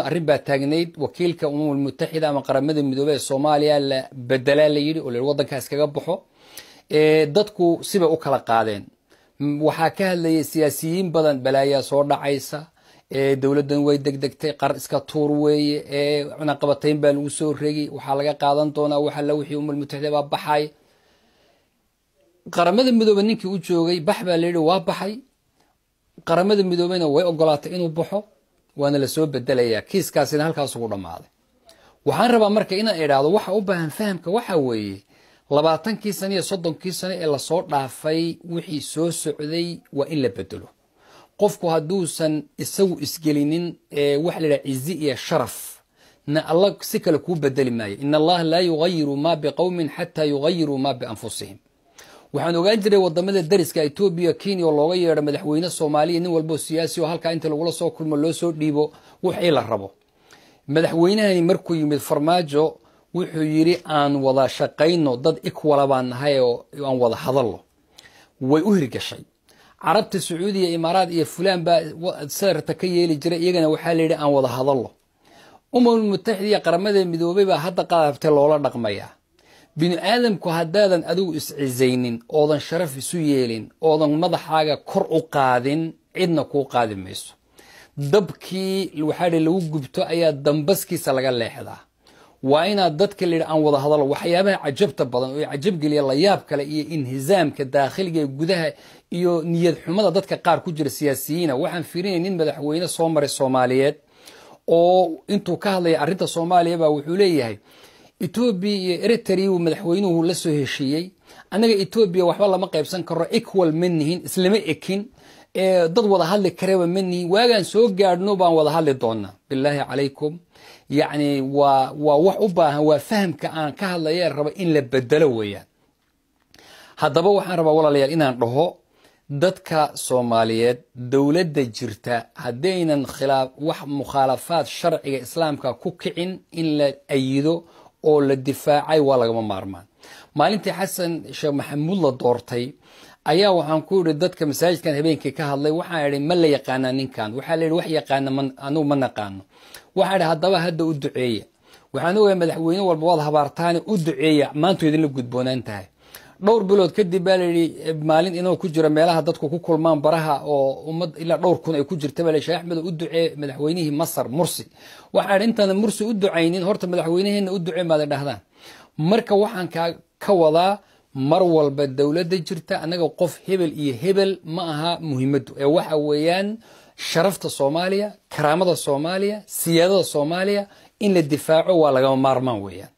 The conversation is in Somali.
arrin baa taagnayd wakiilka umamul mutaxida ama qaramada midoobay ee Soomaaliya la bedelaa la yiri oo wadankaas kaga baxo dadku siba u kala qaadeen waxa ka hadlayay siyaasiyiin badan balaaya soo dhacaysa dawladdan way degdegtay qar iska tuur weeye cuna qabatayn baa lagu soo reegay waxa laga qaadan doonaa waxa la wixii umamul mutaxida baa baxay qaramada midoobay ninkii u joogay bax baa la yiri waa baxay qaramada midoobayna way ogolaatay inuu baxo waana la soo bedelayaa kiiskaasina halkaas ugu dhamaaday waxaan rabaa marka inaan iraado waxa u baahan fahamka waxa weeye 20 sano iyo 30 sano ee la soo dhaafay wixii soo socday waa in la bedelo qofku haduusan isagu isgelinin wax la cizi iyo sharaf na Allah si kale ku bedeli maayo in Allah la yughayyiru ma biqawmin hatta yughayyiru ma bi anfusihim waxaan ogaan jiray wadamada dariska Ethiopia Kenya looga yeero madaxweyne Soomaaliya nin walba siyaasi oo halka inta lagu soo kulmo loo soo dhiibo wixii la rabo madaxweynahani markuu yimid Farmaajo wuxuu yiri aan wada shaqeyno dad equal baan nahay oo aan wada hadalno way u hirgashay Carabta Sacuudiya Imaaraad iyo fulaan ba saarta ka yeeli jiray iyagana waxa la yiri aan wada hadalno umamul mutaxida qaramada midoobay ba hadda qaabtay loola dhaqmaya bini aadamku hadaadan adigu iscizaynin oodan sharaf isu yeelin oodan madaxaaga kor u qaadin cidna ku qaadi mayso dabkii waxa lagu gubto ayaa dambaskiisa laga leexdaa waa ina dadka leeyahay aan wada hadalo waxyaabaha cajabta badan oo cajab geliya la yaab kale iyo inhizaamka daaqiliga gudaha iyo niyad xumada dadka qaar ku jira siyaasiyiina waxaan fiirinay nin madaxweyne soo maray Soomaaliyeed oo intuu ka hadlay arinta Soomaaliya baa wuxuu leeyahay Ethiopia iyo Eritrea uu madaxweynuhu la soo heshiiyay anaga Ethiopia waxba lama qaybsan karo equal manihin islama ekin dad wada hadli kareeba manihin waagan soo gaadhno baan wada hadli doona billahi calaykum يعني wax u baahan waa fahamka aan ka hadlayo raba in la bedelo weeyaan hadaba waxaan rabaa walaalayaal inaan dhaho dadka Soomaaliyeed dawladda jirta hadaynan khilaaf wax mukhalafaad sharciga islaamka ku kicin in la ayido oo la difaacay waa laga maarmaan maalintii Xasan Sheekh Maxamuud la doortay ayaa waxaan ku yiri dadka masaajidkan habeenkii ka hadlay waxaan yiri ma la yaqaan ninkan waxa la yiri wax yaqaan anu ma naqaan waxa hadaba hadda u duceeya waxaan ogahay madaxweyne walba wada habaartaan u duceeya maanta idin la gudboonaan tahay dhowr bilood kadib baa la yiri maalin inuu ku jiro meelaha dadku ku kulmaan baraha oo ummad ila dhowr kun ay ku jirtay baa Sheekh Axmed u duceey madaxweynaha Masar Mursi waxa intaan Mursi u duceynin horta madaxweynaheena u duceey ma dhahdaan marka waxaan ka wadaa mar walba dawladda jirta anaga qof hebel iyo hebel ma aha muhiimadu ee waxa weeyaan sharafta Soomaaliya karaamada Soomaaliya siyaadada Soomaaliya in la difaaco waa laga maarmaan weeyaan